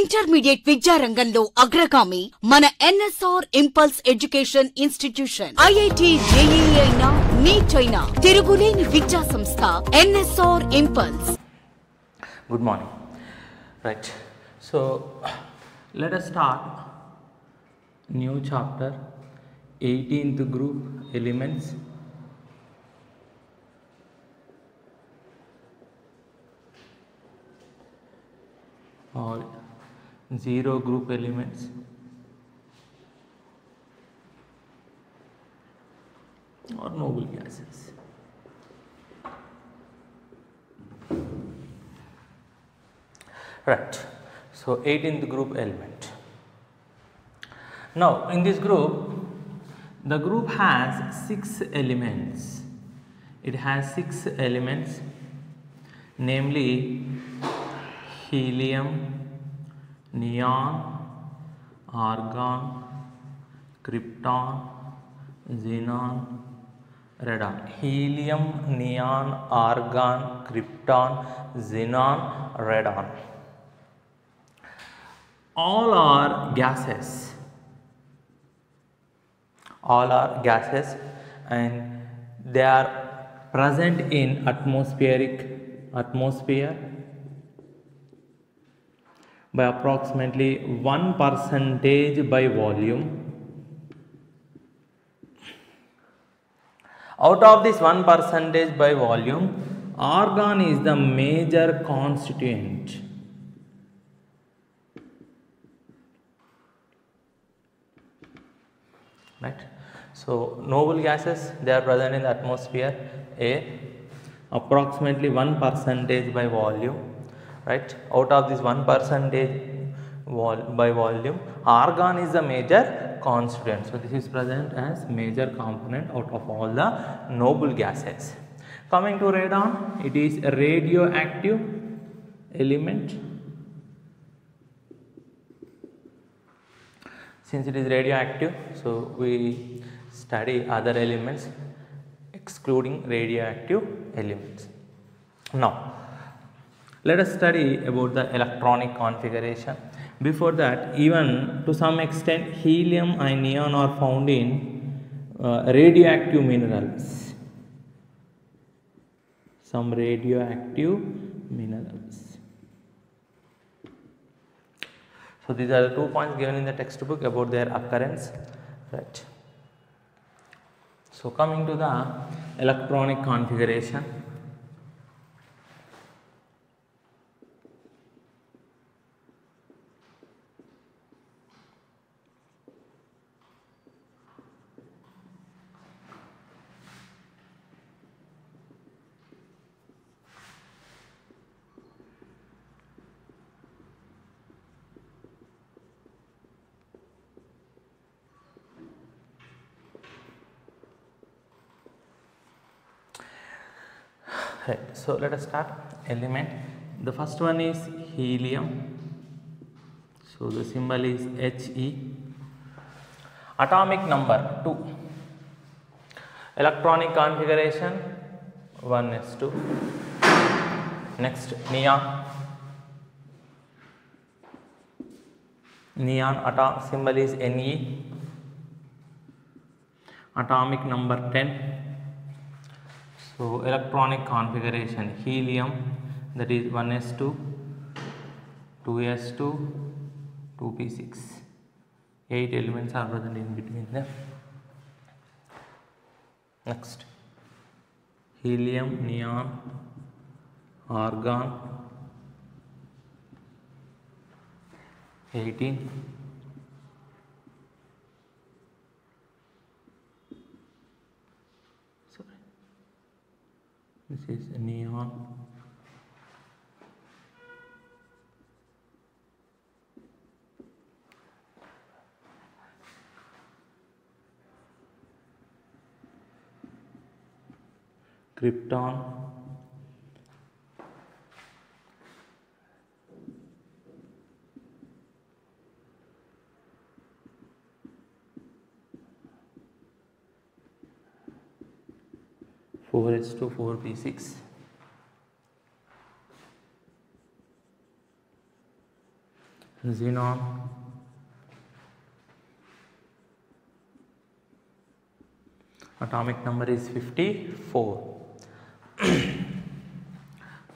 Intermediate విద్యారంగంలో అగ్రగామి మన NSR impulse education institution. IIT, JEE అయినా, నీట్ అయినా తిరుగులేని విద్యా సంస్థ NSR impulse. Good morning. Right. So let us start new chapter, 18th group elements. Or zero group elements. Or noble gases. Right. So 18th group element. Now in this group, the group has 6 elements. It has 6 elements, namely helium, neon, argon, krypton, xenon, radon. Helium, neon, argon, krypton, xenon, radon. All are gases. All are gases, and they are present in atmosphere by approximately 1% by volume. Out of this 1% by volume, argon is the major constituent. Right. So noble gases, they are present in the atmosphere, approximately 1% by volume. Right. Out of this 1% by volume, argon is the major constituent. So this is present as major component out of all the noble gases. Coming to radon, it is a radioactive element. Since it is radioactive, so we study other elements excluding radioactive elements. Now let us study about the electronic configuration. Before that, even to some extent, helium and neon are found in radioactive minerals. Some radioactive minerals. So these are the 2 points given in the textbook about their occurrence. Right. So coming to the electronic configuration. Right. So let us start element. The first one is helium. So the symbol is He. Atomic number 2. Electronic configuration 1s2. Next, neon. Neon atom symbol is Ne. Atomic number 10. So electronic configuration helium, that is 1s2, 2s2, 2p6. 8 elements are present in between them. Next, helium, neon, argon, 18. This is neon, krypton, four H to 4p6. xenon, atomic number is 54.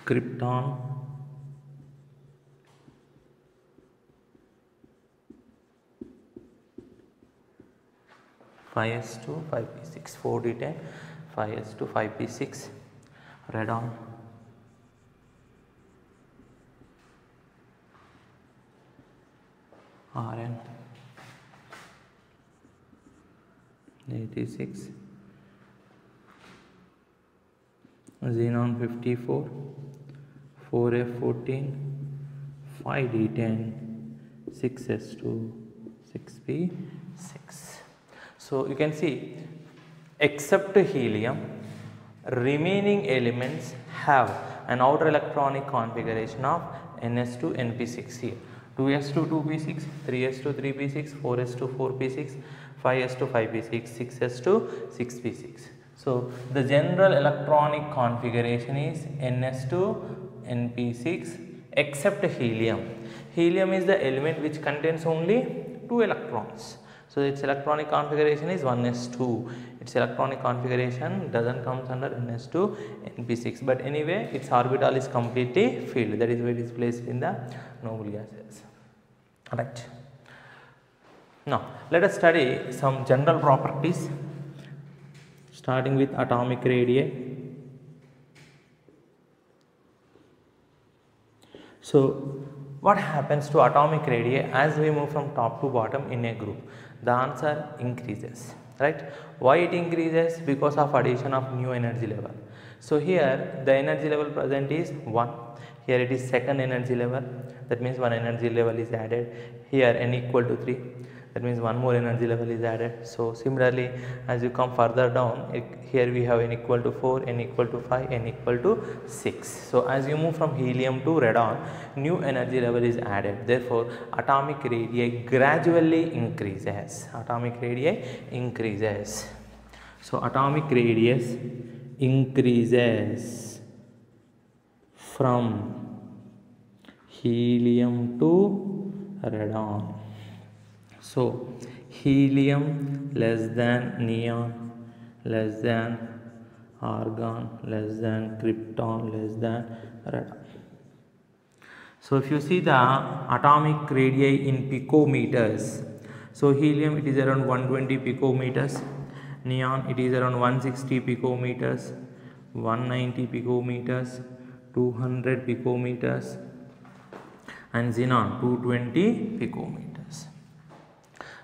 Krypton, 5s2 5p6, 4d10, 5s2 5p6. Radon, Rn, 86. Xenon, 54, 4f14, 5d10, 6s2 6p6. So you can see, except helium, remaining elements have an outer electronic configuration of ns2 np6 here. 2s2 2p6, 3s2 3p6, 4s2 4p6, 5s2 5p6, 6s2 6p6. So the general electronic configuration is ns2 np6 except helium. Helium is the element which contains only 2 electrons. So its electronic configuration is 1s2. Its electronic configuration doesn't come under ns2 np6, but anyway its orbital is completely filled. That is why it is placed in the noble gases. Right. Now let us study some general properties, starting with atomic radii. So what happens to atomic radii as we move from top to bottom in a group? The answer increases, right? Why it increases? Because of addition of new energy level. So here the energy level present is 1, here it is second energy level, that means one energy level is added. Here n equal to 3, that means one more energy level is added. So similarly as you come further down, here we have n equal to 4, n equal to 5, n equal to 6. So as you move from helium to radon, new energy level is added. Therefore atomic radii gradually increases. Atomic radii increases. So atomic radius increases from helium to radon. So helium less than neon, less than argon, less than krypton, less than radon. So if you see the atomic radii in picometers, so helium it is around 120 picometers, neon it is around 160 picometers, 190 picometers, 200 picometers, and xenon 220 picometers.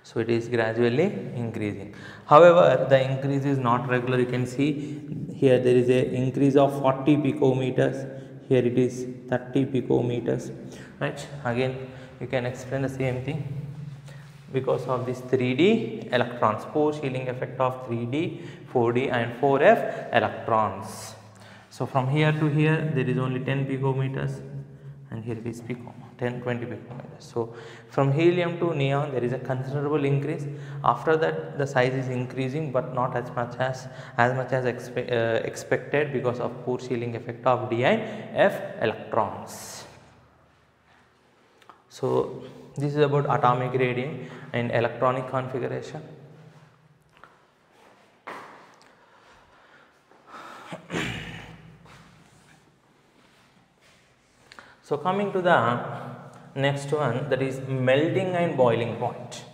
So it is gradually increasing. However, the increase is not regular. You can see here there is a increase of 40 picometers. Here it is 30 picometers. Right? Again, you can explain the same thing because of this 3D electrons, pore shielding effect of 3D, 4D, and 4F electrons. So from here to here there is only 10 picometers, and here it is 10, 20 picometers. So from helium to neon there is a considerable increase. After that the size is increasing, but not as much as expected because of pore shielding effect of D and F electrons. So this is about atomic radii and electronic configuration. So coming to the next one, that is melting and boiling point.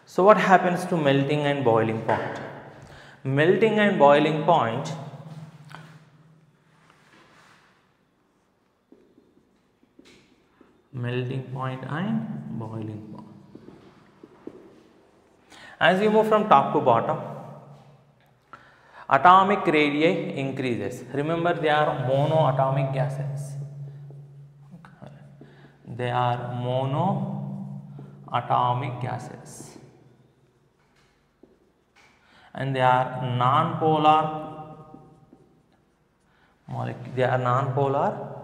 So what happens to melting and boiling point? Melting and boiling point, melting point and boiling point. As you move from top to bottom, atomic radii increases. Remember, they are monoatomic gases. They are monoatomic gases, and they are non-polar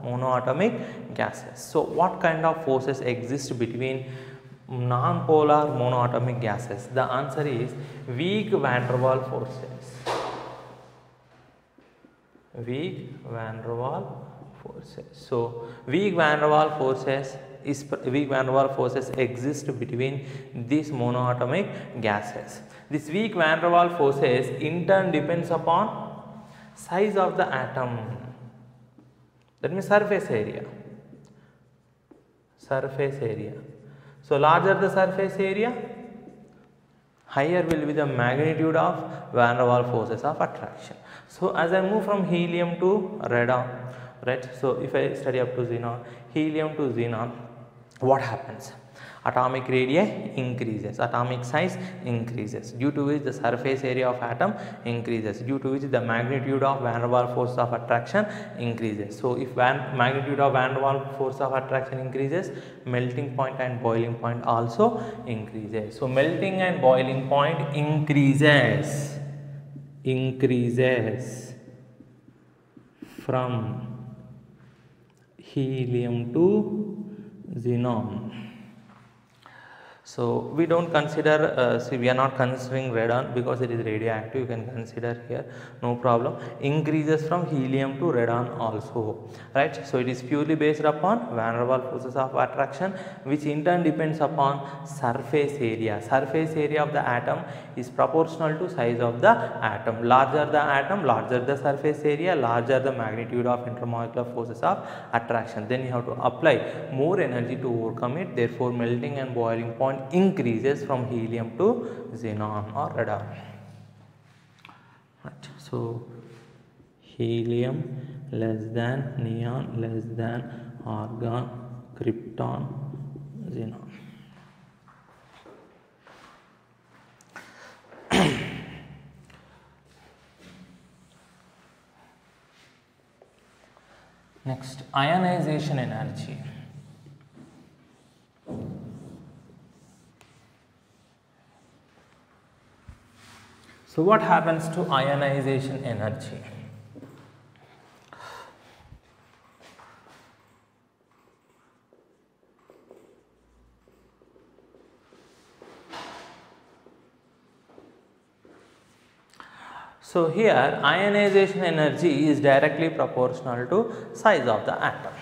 monoatomic gases. So what kind of forces exist between non-polar monoatomic gases? The answer is weak van der Waals forces. Weak van der Waals forces. So weak van der Waals forces weak van der Waals forces exist between these monoatomic gases. This weak van der Waals forces in turn depends upon size of the atom, that means surface area. So larger the surface area, higher will be the magnitude of van der Waals forces of attraction. So as I move from helium to radon, right, so if I study up to xenon, helium to xenon, what happens? Atomic radii increases, atomic size increases, due to which the surface area of atom increases, due to which the magnitude of van der Waals force of attraction increases. So if magnitude of van der Waals force of attraction increases, melting point and boiling point also increases. So melting and boiling point increases from helium to xenon. So we don't consider, see, we are not considering radon because it is radioactive. You can consider here, no problem. Increases from helium to radon also, right? So it is purely based upon van der Waals forces of attraction, which in turn depends upon surface area. Surface area of the atom is proportional to size of the atom. Larger the atom, larger the surface area, larger the magnitude of intermolecular forces of attraction. Then you have to apply more energy to overcome it. Therefore, melting and boiling point increases from helium to xenon or radon. Right. So helium less than neon less than argon, krypton, xenon. Next, ionization energy. So what happens to ionization energy? So here ionization energy is directly proportional to size of the atom.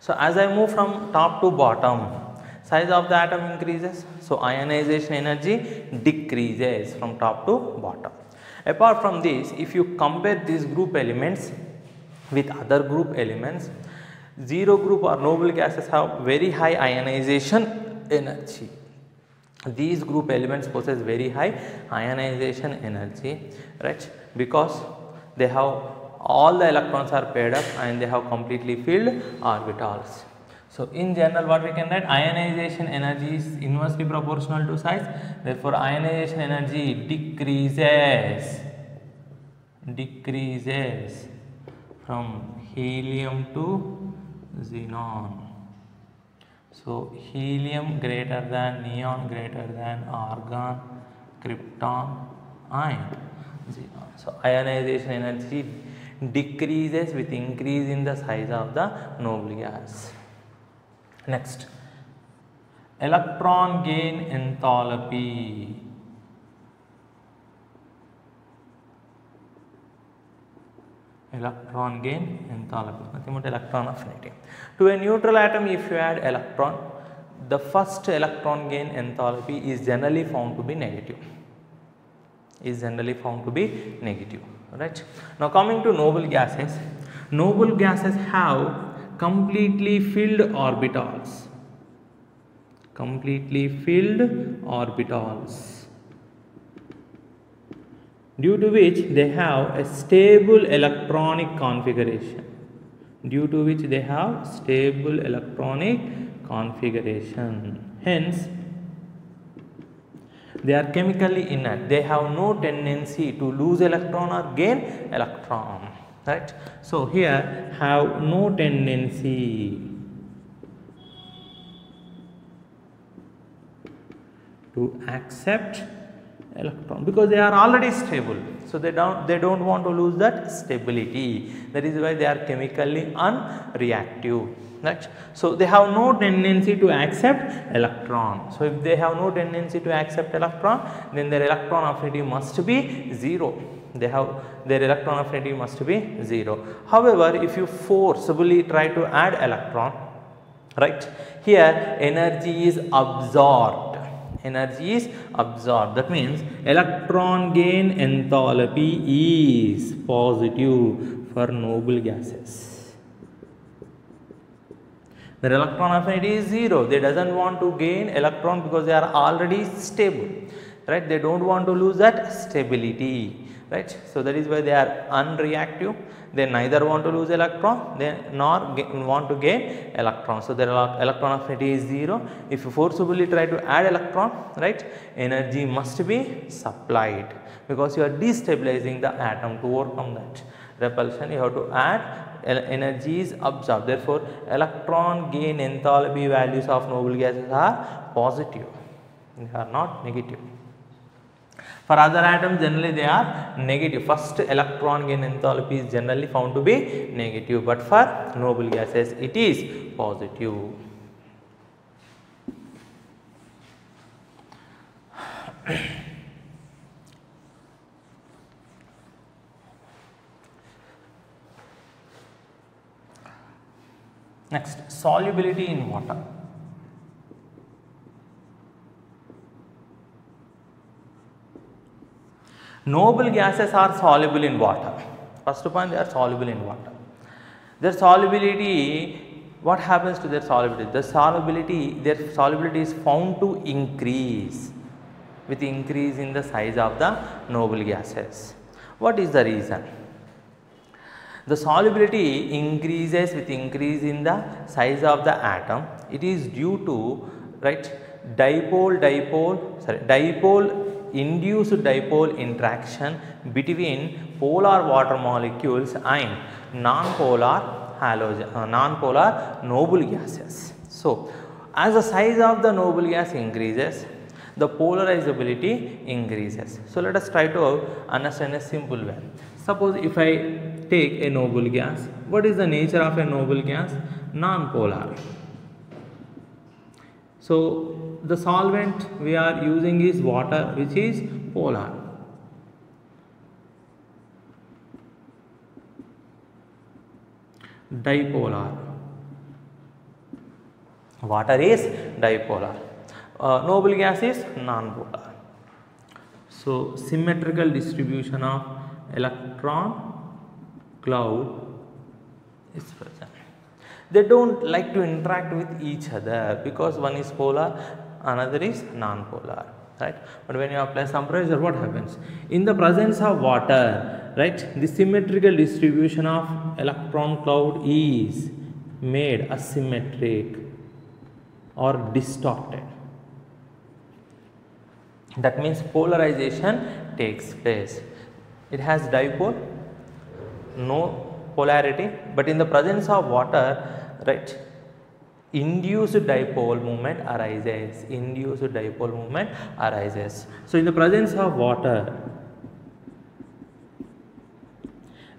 So as I move from top to bottom, size of the atom increases, so ionization energy decreases from top to bottom. Apart from this, if you compare these group elements with other group elements, zero group or noble gases have very high ionization energy. These group elements possess very high ionization energy, right, because they have all the electrons are paired up and they have completely filled orbitals. So in general, what we can write, ionization energy is inversely proportional to size. Therefore, ionization energy decreases from helium to xenon. So helium greater than neon greater than argon, krypton and xenon. So ionization energy decreases with increase in the size of the noble gas. Next, electron gain enthalpy. Electron gain enthalpy, nothing but electron affinity. To a neutral atom, if you add electron, the first electron gain enthalpy is generally found to be negative. Right. Now coming to noble gases have completely filled orbitals. Due to which they have a stable electronic configuration. Hence, they are chemically inert. They have no tendency to lose electron or gain electron. Right. So here have no tendency to accept electron because they are already stable. So they don't want to lose that stability. That is why they are chemically unreactive. Right. So they have no tendency to accept electron. So if they have no tendency to accept electron, then their electron affinity must be 0. Their electron affinity must be 0. However, if you forcibly try to add electron, right? Here energy is absorbed, energy is absorbed, that means electron gain enthalpy is positive for noble gases. Their electron affinity is 0, they doesn't want to gain electron because they are already stable, right? They don't want to lose that stability, right? So that is why they are unreactive, they neither want to lose electron, they nor want to gain electron. So their electron affinity is 0. If you forcibly try to add electron, right, energy must be supplied because you are destabilizing the atom. To overcome that repulsion, you have to add energy is absorbed. Therefore electron gain enthalpy values of noble gases are positive, they are not negative. For other atoms generally they are negative. First electron gain enthalpy is generally found to be negative, but for noble gases it is positive. Next, solubility in water. Noble gases are soluble in water. First point, they are soluble in water. Their solubility, what happens to their solubility? Their solubility is found to increase with increase in the size of the noble gases. What is the reason? The solubility increases with increase in the size of the atom. It is due to, right, induced dipole interaction between polar water molecules and non-polar noble gases. So as the size of the noble gas increases, the polarizability increases. So let us try to understand a simple way. Suppose if I take a noble gas, what is the nature of a noble gas? Non-polar. So the solvent we are using is water, which is polar. Dipolar. Water is dipolar. Noble gas is non-polar. So symmetrical distribution of electron cloud is present. They don't like to interact with each other because one is polar, another is non-polar, right? But when you apply some pressure, what happens? In the presence of water, right, the symmetrical distribution of electron cloud is made asymmetric or distorted. That means polarization takes place. It has dipole, no polarity, but in the presence of water, right, induced dipole moment arises. Induced dipole moment arises. So in the presence of water,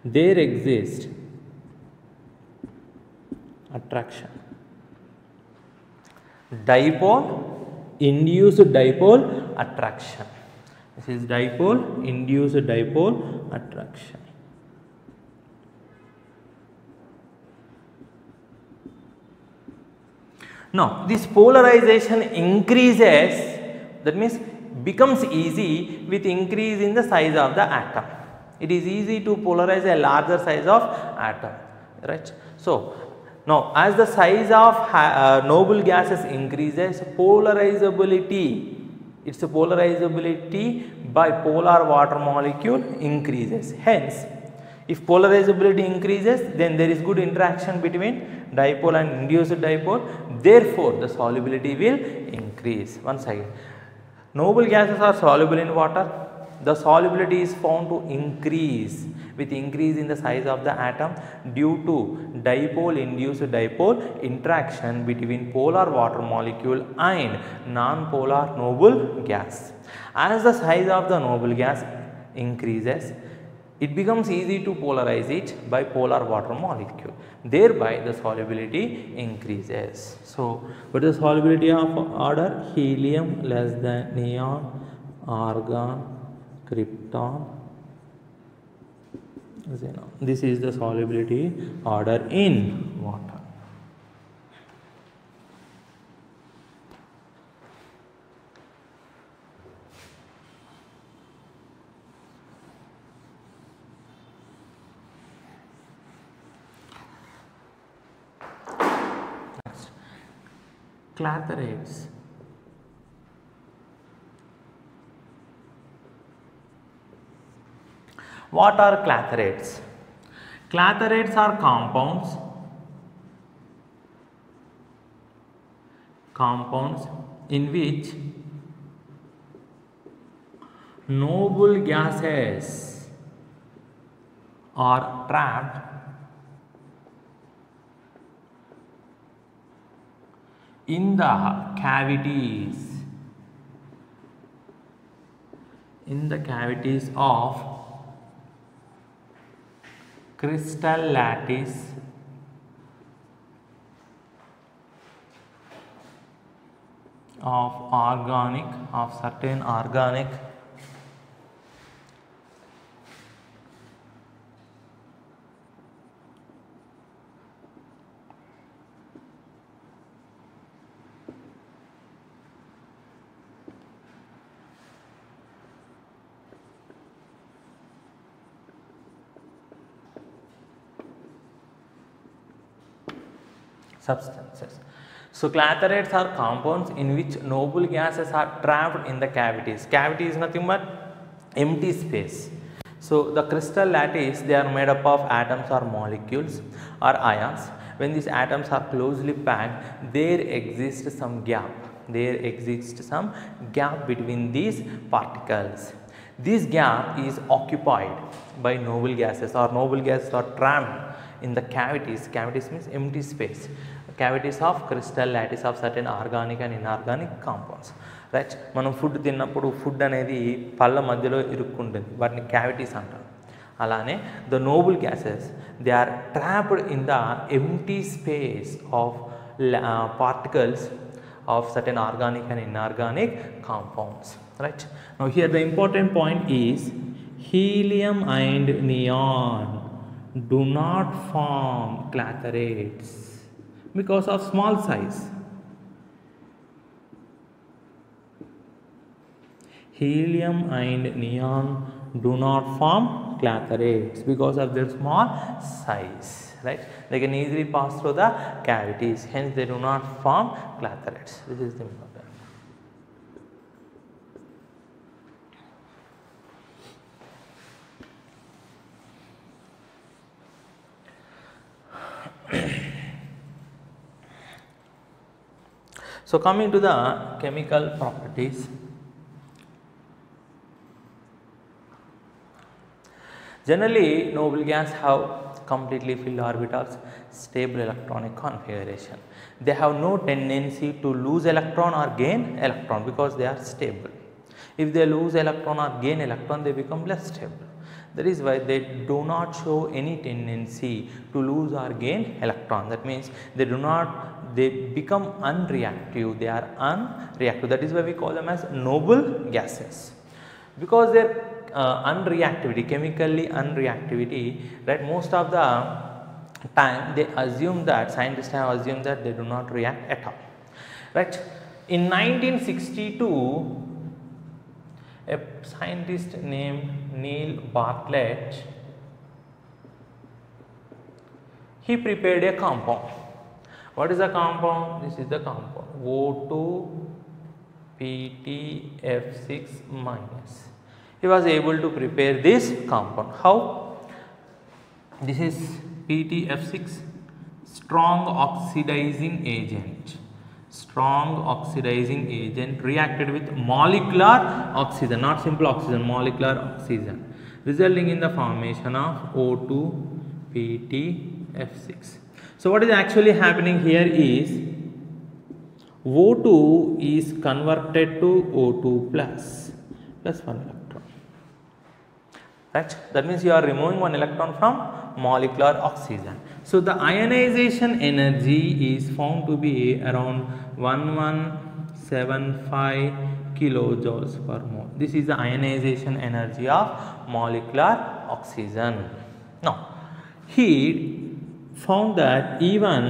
there exists attraction. Dipole, induced dipole attraction. This is dipole, induced dipole attraction. Now this polarization increases, that means becomes easy with increase in the size of the atom. It is easy to polarize a larger size of atom, right? So now as the size of noble gases increases, polarizability, its polarizability by polar water molecule increases. Hence, if polarizability increases, then there is good interaction between dipole and induced dipole. Therefore, the solubility will increase. Once again, noble gases are soluble in water. The solubility is found to increase with increase in the size of the atom due to dipole induced dipole interaction between polar water molecule and non-polar noble gas. As the size of the noble gas increases, it becomes easy to polarize it by polar water molecule. Thereby the solubility increases. So what is the solubility of order? Helium less than neon, argon, krypton, xenon. This is the solubility order in water. Clathrates. What are clathrates? Clathrates are compounds in which noble gases are trapped in the cavities of crystal lattice of certain organic substances. So clathrates are compounds in which noble gases are trapped in the cavities. Cavity is nothing but empty space. So the crystal lattice, they are made up of atoms or molecules or ions. When these atoms are closely packed, there exists some gap. There exists some gap between these particles. This gap is occupied by noble gases, or noble gases are trapped in the cavities. Cavities means empty space. Cavities of crystal lattice of certain organic and inorganic compounds. Right? మనం food తిన్నప్పుడు food అనేది పళ్ళ మధ్యలో ఇరుక్కుంటుంది, వాటిని cavities అంటారు. అలానే the noble gases, they are trapped in the empty space of particles of certain organic and inorganic compounds. Right? Now here the important point is helium and neon do not form clathrates because of small size. Helium and neon do not form clathrates because of their small size. Right? They can easily pass through the cavities, hence they do not form clathrates. This is the important. So coming to the chemical properties, generally noble gas have completely filled orbitals, stable electronic configuration. They have no tendency to lose electron or gain electron because they are stable. If they lose electron or gain electron, they become less stable. That is why they do not show any tendency to lose or gain electron. That means they become unreactive. They are unreactive. That is why we call them as noble gases, because their unreactivity, chemically unreactivity, right? Most of the time they assume that, scientists have assumed that they do not react at all. Right? In 1962, a scientist named Neil Bartlett, he prepared a compound. What is the compound? This is the compound O2PtF6-. He was able to prepare this compound. How? This is PtF6, strong oxidizing agent. Strong oxidizing agent reacted with molecular oxygen, not simple oxygen, molecular oxygen, resulting in the formation of O2PtF6. So what is actually happening here is O2 is converted to O2 plus 1 electron. Right? That means you are removing 1 electron from molecular oxygen. So the ionization energy is found to be around 1175 kilojoules per mole. This is the ionization energy of molecular oxygen. Now, he found that even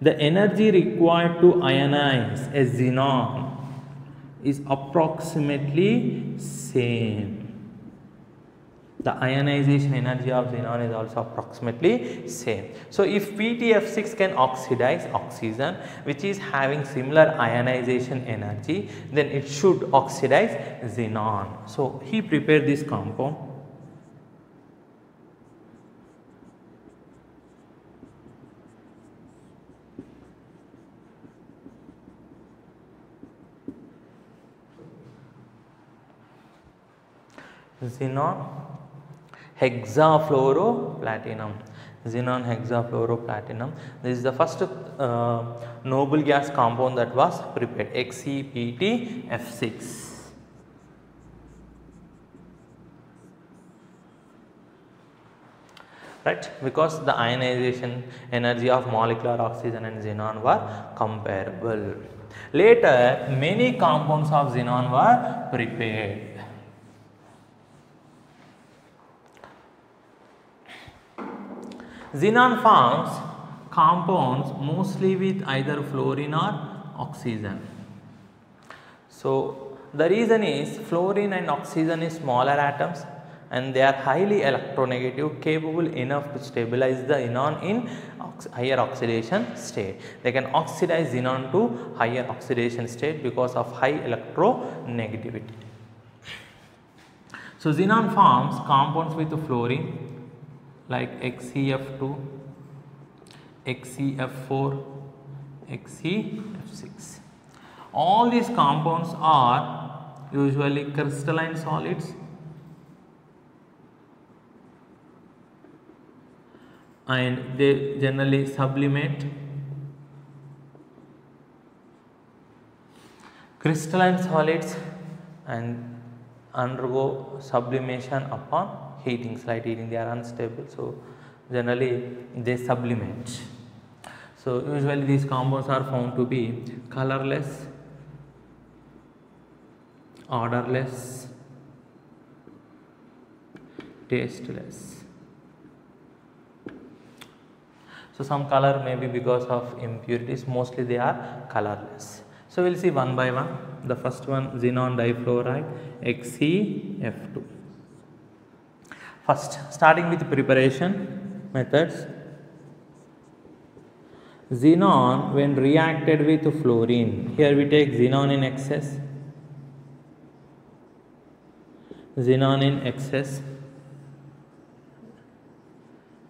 the energy required to ionize a xenon is approximately same. the ionization energy of xenon is also approximately same. So if PtF6 can oxidize oxygen which is having similar ionization energy, then it should oxidize xenon. So he prepared this compound. Xenon hexafluoroplatinum. Xenon hexafluoroplatinum. This is the first noble gas compound that was prepared, XePtF6. Right, because the ionization energy of molecular oxygen and xenon were comparable. Later, many compounds of xenon were prepared. Xenon forms compounds mostly with either fluorine or oxygen. So the reason is fluorine and oxygen is smaller atoms and they are highly electronegative, capable enough to stabilize the xenon in higher oxidation state. They can oxidize xenon to higher oxidation state because of high electronegativity. So xenon forms compounds with fluorine like XeF2, XeF4, XeF6. All these compounds are usually crystalline solids and they generally sublimate. Crystalline solids and undergo sublimation upon heating, slight heating. They are unstable, so generally they sublimate. So usually these compounds are found to be colorless, odorless, tasteless. So some color may be because of impurities, mostly they are colorless. So we will see one by one. The first one, xenon difluoride, XeF2. First, starting with preparation methods. Xenon when reacted with fluorine, here we take xenon in excess, xenon in excess,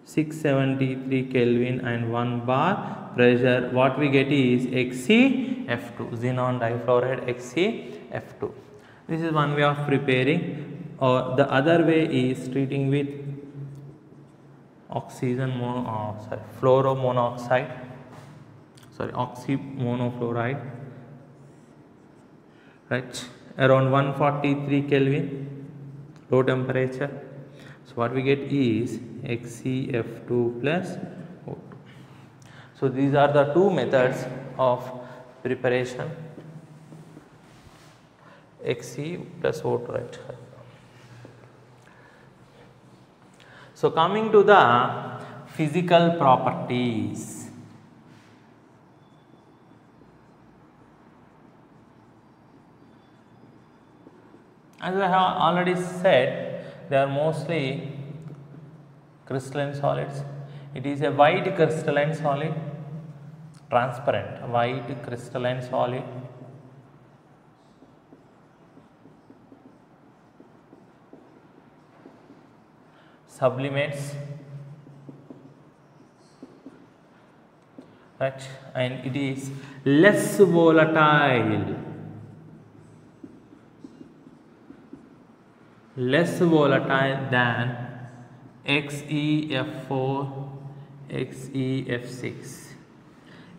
673 Kelvin and 1 bar pressure, what we get is XeF2, xenon difluoride XeF2. This is one way of preparing, or the other way is treating with fluoromonoxide, oxymonofluoride, right, around 143 Kelvin, low temperature. So what we get is XeF2 plus O2. So these are the two methods of preparation, Xe plus O2, right. So coming to the physical properties. As I have already said, they are mostly crystalline solids. It is a white crystalline solid, transparent white crystalline solid. Sublimates, right, and it is less volatile, than XeF4, XeF6.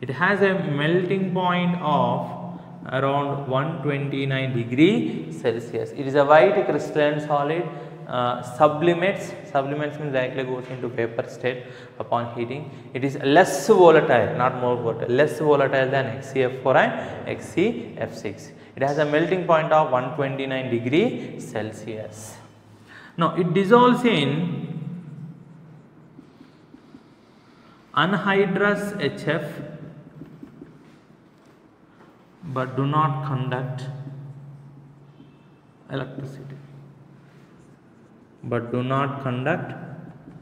It has a melting point of around 129 degrees Celsius. It is a white crystalline solid. Sublimates means directly goes into vapor state upon heating. It is less volatile, not more volatile, less volatile than XeF4 and XeF6. It has a melting point of 129 degrees Celsius. Now it dissolves in anhydrous HF but do not conduct electricity. but do not conduct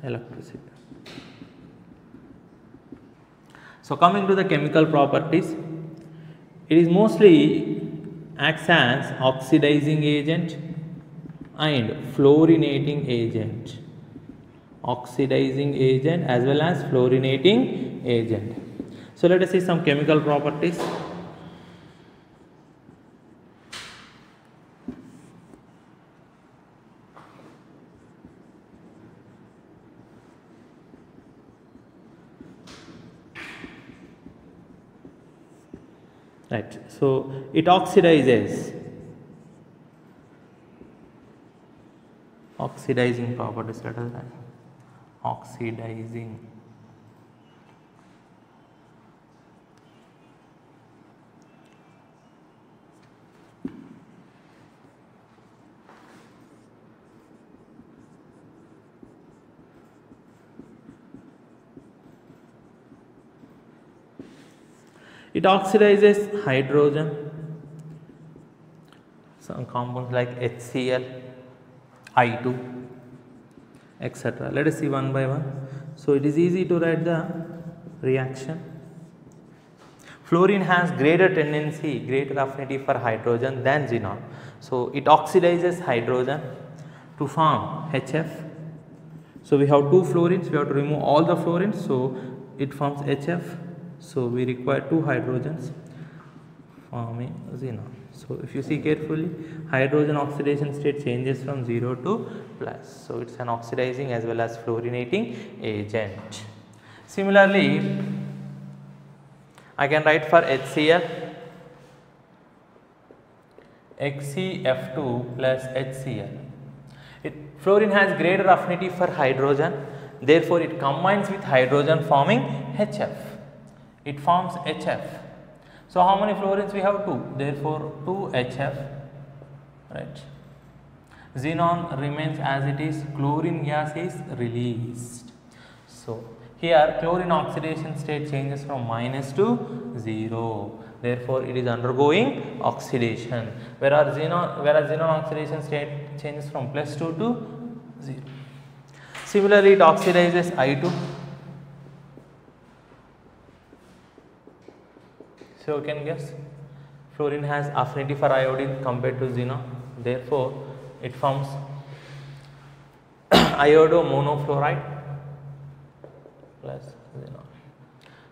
electricity. So coming to the chemical properties, it is mostly acts as oxidizing agent and fluorinating agent. Oxidizing agent as well as fluorinating agent. So let us see some chemical properties. Right, so it oxidizes. Oxidizing properties, let us write. Oxidizing. It oxidizes hydrogen, some compounds like HCl, I2, etc. Let us see one by one. So it is easy to write the reaction. Fluorine has greater tendency, greater affinity for hydrogen than xenon. So it oxidizes hydrogen to form HF. So we have two fluorines, we have to remove all the fluorines, so it forms HF. So we require two hydrogens forming xenon. So if you see carefully, hydrogen oxidation state changes from 0 to plus. So it's an oxidizing as well as fluorinating agent. Similarly, I can write for HCl, HCF2 plus HCl. Fluorine has greater affinity for hydrogen, therefore it combines with hydrogen forming HF. It forms HF. So how many fluorines we have? 2. Therefore 2 HF. Right. Xenon remains as it is. Chlorine gas is released. So here chlorine oxidation state changes from minus to 0. Therefore it is undergoing oxidation. Whereas xenon oxidation state changes from plus 2 to 0. Similarly, it oxidizes I2. So you can guess, fluorine has affinity for iodine compared to xenon, therefore it forms iodo monofluoride plus xenon.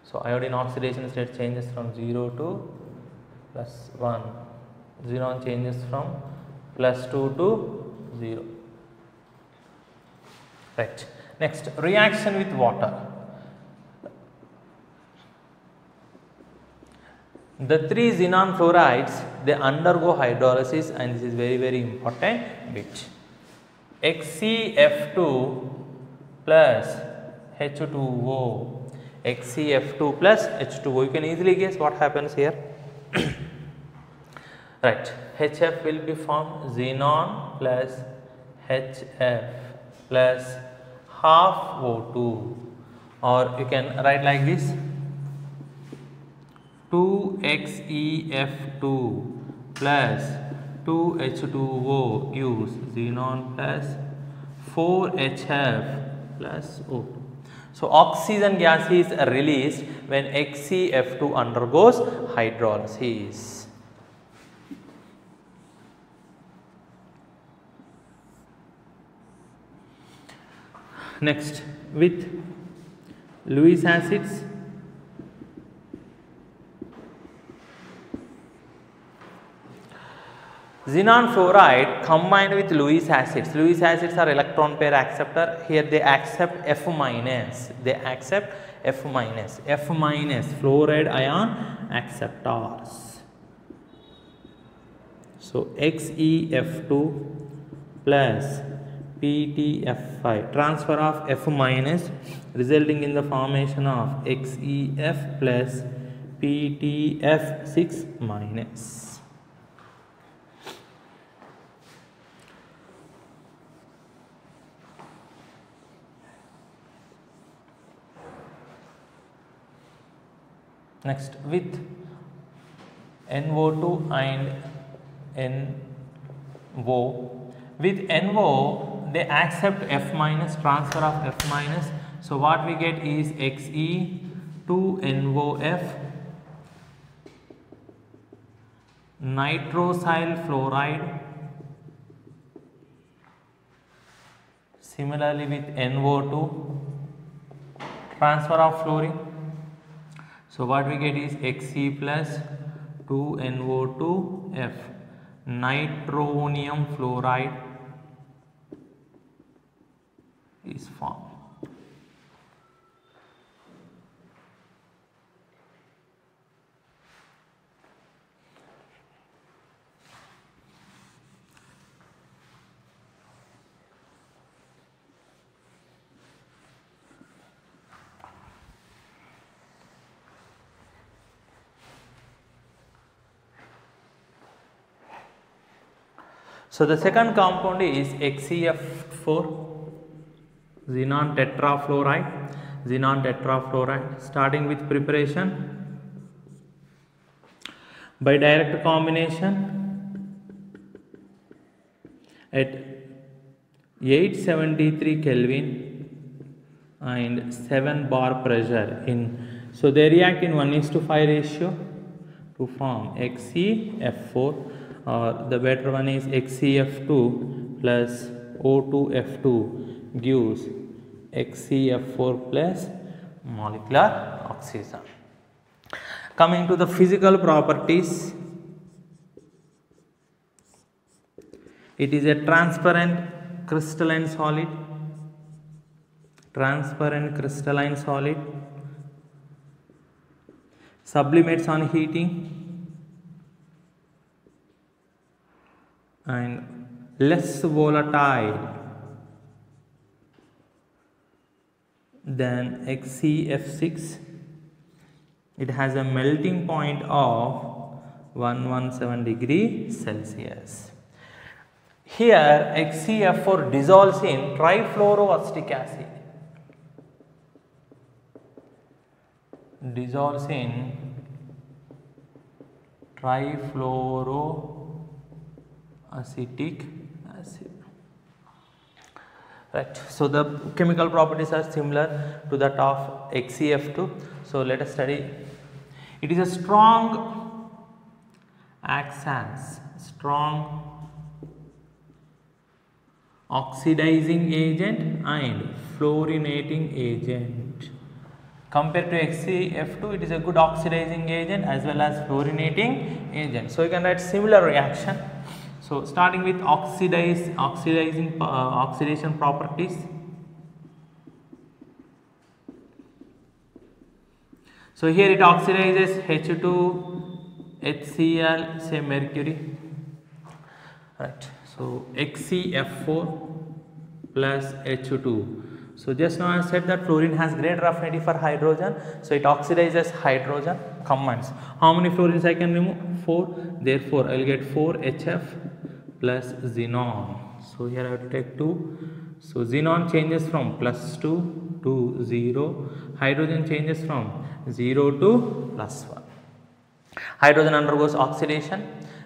So iodine oxidation state changes from 0 to plus 1, xenon changes from plus 2 to 0. Right. Next, reaction with water. The three xenon fluorides, they undergo hydrolysis, and this is very important bit. HCF2 plus H2O. HCF2 plus H2O. You can easily guess what happens here. Right. HF will be formed xenon plus HF plus half O2, or you can write like this: 2XeF2 plus 2H2O gives xenon plus 4HF plus O2. So oxygen gas is released when HCF2 undergoes hydrolysis. Next, with Lewis acids, xenon fluoride combined with Lewis acids. Lewis acids are electron pair acceptor. Here they accept F minus. They accept F minus. F minus fluoride ion acceptors. So XeF2 plus PTF5, transfer of F minus resulting in the formation of XeF plus PTF6 minus. Next, with NO2 and NO. With NO, they accept F minus, transfer of F minus. So what we get is Xe to NOF, nitrosyl fluoride. Similarly with NO2, transfer of fluorine. So what we get is Xe plus 2NO2F, nitronium fluoride is formed. So the second compound is XeF4, xenon tetrafluoride. Starting with preparation by direct combination at 873 Kelvin and 7 bar pressure in. So they react in 1:5 ratio to form XeF4. The better one is XeF2 plus O2F2 gives XeF4 plus molecular oxygen. Coming to the physical properties, it is a transparent crystalline solid. Sublimates on heating and less volatile than XeF6. It has a melting point of 117 degrees Celsius. Here XeF4 dissolves in trifluoroacetic acid. Acetic acid. Right. So the chemical properties are similar to that of XeF2. So let us study. It is a strong oxidizing agent and fluorinating agent. Compared to XeF2, it is a good oxidizing agent as well as fluorinating agent. So you can write similar reaction. So starting with oxidation properties. So here it oxidizes H2, HCl, say mercury. Right. So XeF4 plus H2. So just now I said that fluorine has greater affinity for hydrogen. So it oxidizes hydrogen, combines. How many fluorines I can remove? 4. Therefore I will get 4HF plus xenon. So here I have to take 2. So xenon changes from +2 to 0. Hydrogen changes from 0 to +1. Hydrogen undergoes oxidation,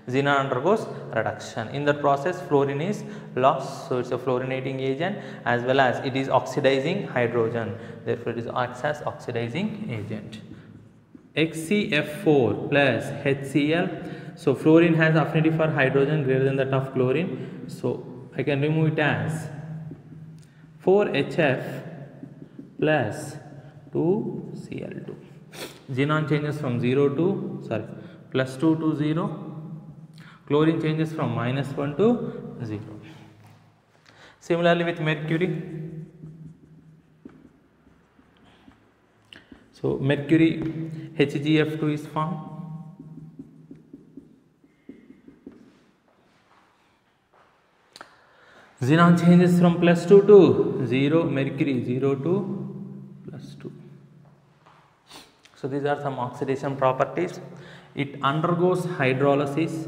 xenon undergoes reduction. In that process fluorine is lost, so it is a fluorinating agent as well as it is oxidizing hydrogen, therefore it acts as oxidizing agent. XeF4 plus HCl. So fluorine has affinity for hydrogen greater than that of chlorine, so I can remove it as 4HF plus 2Cl2. Xenon changes from +2 to 0. Chlorine changes from -1 to 0. Similarly with mercury. So mercury HgF2 is formed. Xenon changes from +2 to 0, mercury 0 to +2. So these are some oxidation properties. It undergoes hydrolysis.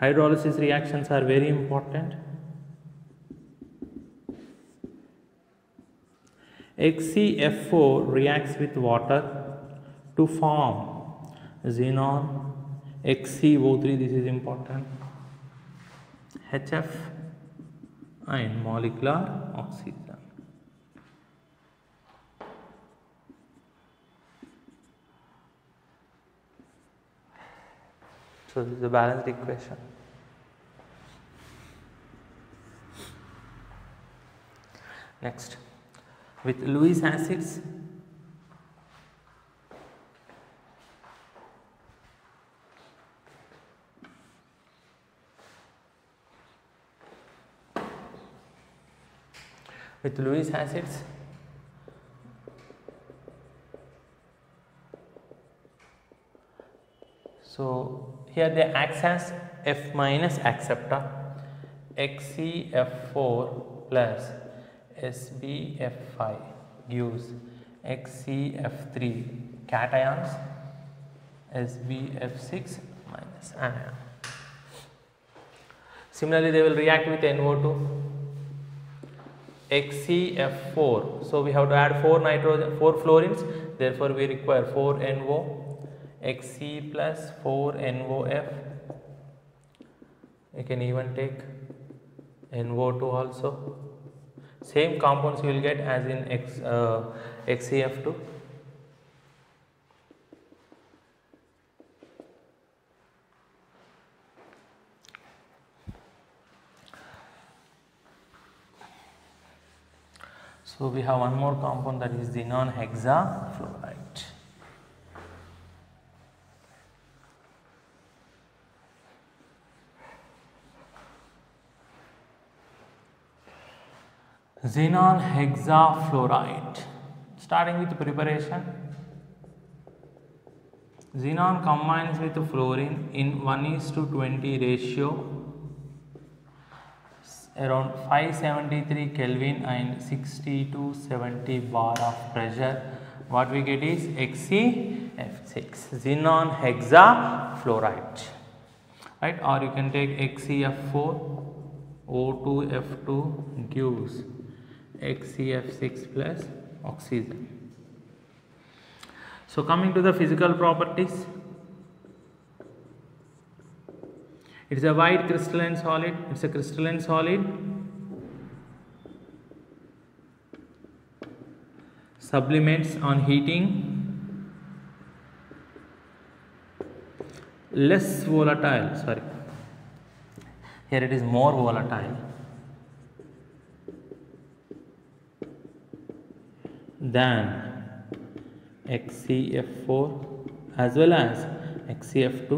Hydrolysis reactions are very important. XeF4 reacts with water to form xenon, XeO3, this is important, HF and molecular oxygen. So this is a balanced equation. Next, with Lewis acids, so here they acts as F minus acceptor, XCF4 plus SbF5 gives XCF3 cations, SbF6 minus anion. Similarly, they will react with NO2, XCF4. So we have to add 4 fluorines. Therefore, we require 4 NO. Xc plus 4 NOF. You can even take NO2 also. Same compounds you will get as in XCF2. So we have one more compound, that is xenon hexafluoride. Xenon hexafluoride. Starting with preparation, xenon combines with fluorine in 1:20 ratio, around 573 Kelvin and 60 to 70 bar of pressure. What we get is XCF6, xenon hexafluoride, right? Or you can take XCF4, O2F2 gives XCF6 plus oxygen. So coming to the physical properties, it is a white crystalline solid. It's a crystalline solid. Sublimates on heating. Less volatile. Sorry. Here it is more volatile than XCF4 as well as XCF2.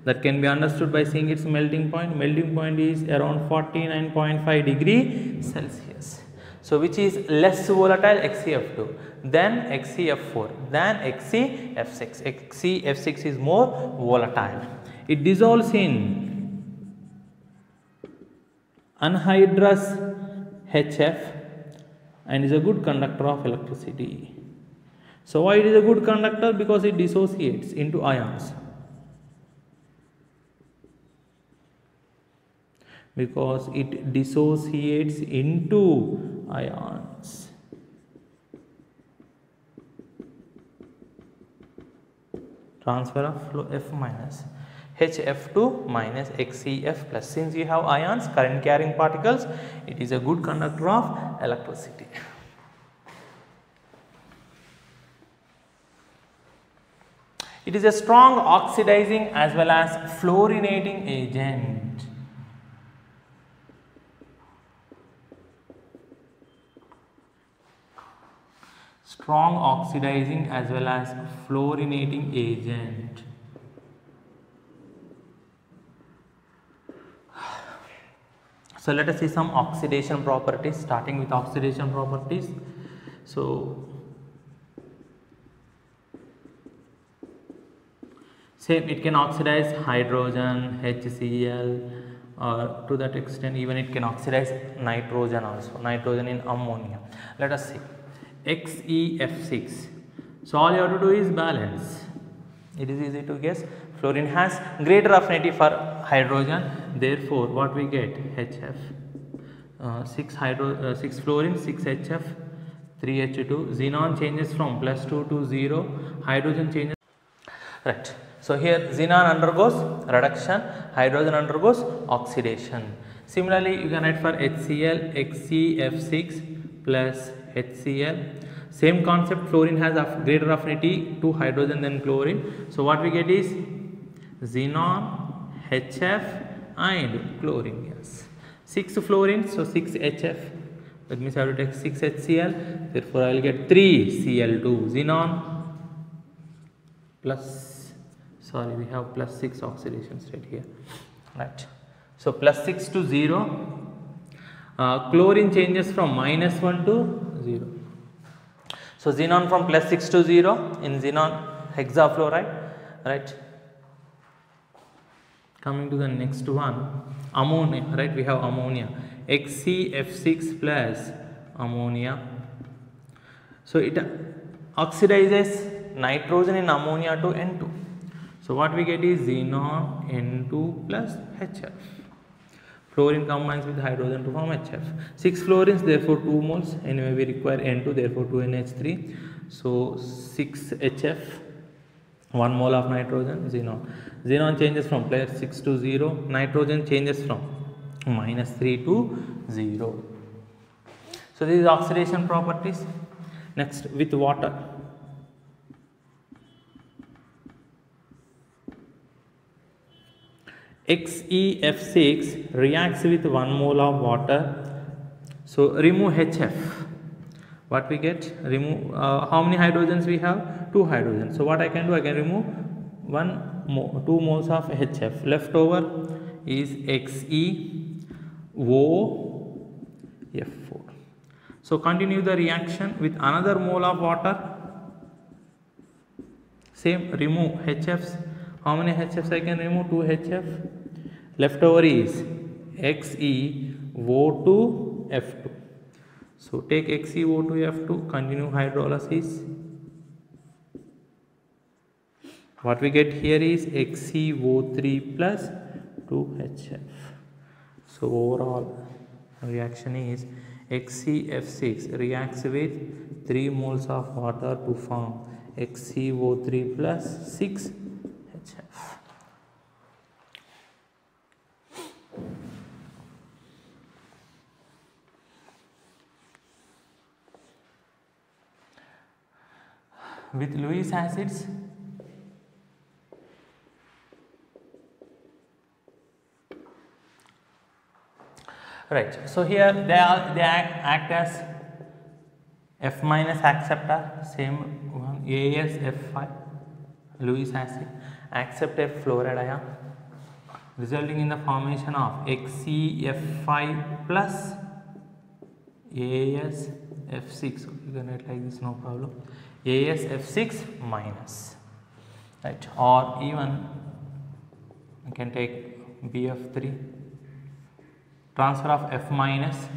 That can be understood by seeing its melting point. Melting point is around 49.5 degree Celsius. So which is less volatile, XCF2, then XCF4, then XCF6. XCF6 is more volatile. It dissolves in anhydrous HF and is a good conductor of electricity. So why it is a good conductor? Because it dissociates into ions. Because it dissociates into ions. Transfer of flow F minus. HF2 minus XCF plus. Since you have ions, current carrying particles, it is a good conductor of electricity. It is a strong oxidizing as well as fluorinating agent. Strong oxidizing as well as fluorinating agent. So let us see some oxidation properties, starting with oxidation properties. So same, it can oxidize hydrogen, HCl, or to that extent even it can oxidize nitrogen also, nitrogen in ammonia. Let us see XEF6. So all you have to do is balance. It is easy to guess. Fluorine has greater affinity for hydrogen, therefore what we get? HF, 6 fluorine, 6 HF, 3 H2. Xenon changes from +2 to 0, hydrogen changes, right. So here xenon undergoes reduction, hydrogen undergoes oxidation. Similarly, you can write for HCl XeF6 plus HCl. Same concept, fluorine has a greater affinity to hydrogen than chlorine. So what we get is xenon, HF and chlorine gas. 6 fluorine, so 6 HF. That means I have to take 6 HCl. Therefore, I will get 3 Cl2 xenon plus, sorry, we have plus 6 oxidation state here, right? So plus 6 to 0. Chlorine changes from -1 to 0. So xenon from plus 6 to 0 in xenon hexafluoride, right? Coming to the next one, ammonia, right? We have ammonia, XeF6 plus ammonia. So it oxidizes nitrogen in ammonia to N2. So what we get is xenon N2 plus HF. Fluorine combines with hydrogen to form HF. 6 fluorines, therefore 2 moles. Anyway, we require N2, therefore 2 NH3. So 6 HF, 1 mole of nitrogen, xenon. Xenon changes from plus 6 to 0. Nitrogen changes from -3 to 0. So this is oxidation properties. Next, with water. XeF6 reacts with 1 mole of water. So remove HF. What we get? Remove how many hydrogens we have? 2 hydrogens. So what I can do? I can remove 2 moles of HF. Left over is XeOF4. So continue the reaction with another mole of water. Same, remove HFs. How many HFs I can remove? 2 HF. Left over is XeO2F2. So take XeO2F2, continue hydrolysis. What we get here is XeO3 plus 2HF. So overall reaction is XeF6 reacts with 3 moles of water to form XeO3 plus 6HF. With Lewis acids, right, so here they act as F minus acceptor, same one, AsF5, Lewis acid, accept a fluoride ion, resulting in the formation of XeF5 plus AsF6. So you can write like this, no problem. AsF6 minus, right? Or even you can take BF3, transfer of F minus,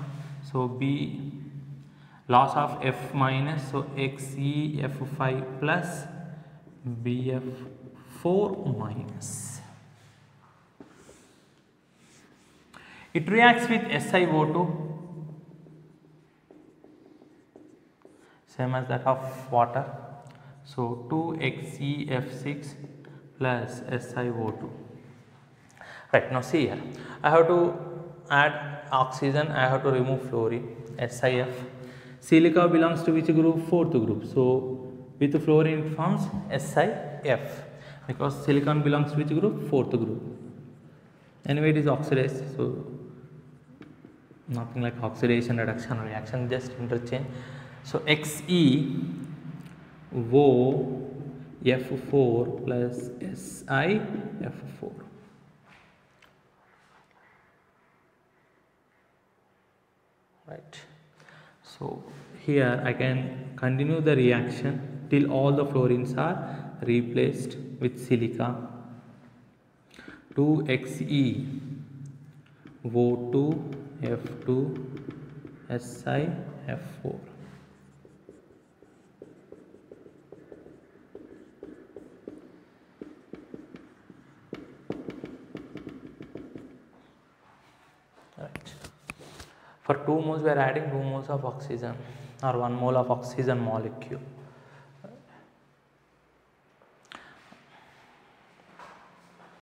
so B, loss of F minus, so XeF5 plus BF4 minus. It reacts with SiO2, same as that of water. So 2XeF6 plus SiO2. Right, now see here, I have to add oxygen, I have to remove fluorine, SiF. Silica belongs to which group? 4th group. So with fluorine it forms SiF, because silicon belongs to which group? 4th group. Anyway, it is oxidized, so nothing like oxidation reduction reaction, just interchange. So XeOF4 plus SiF4. Right. So here I can continue the reaction till all the fluorines are replaced with silica. 2XeO2F2 SiF4. For 2 moles we are adding 2 moles of oxygen or 1 mole of oxygen molecule.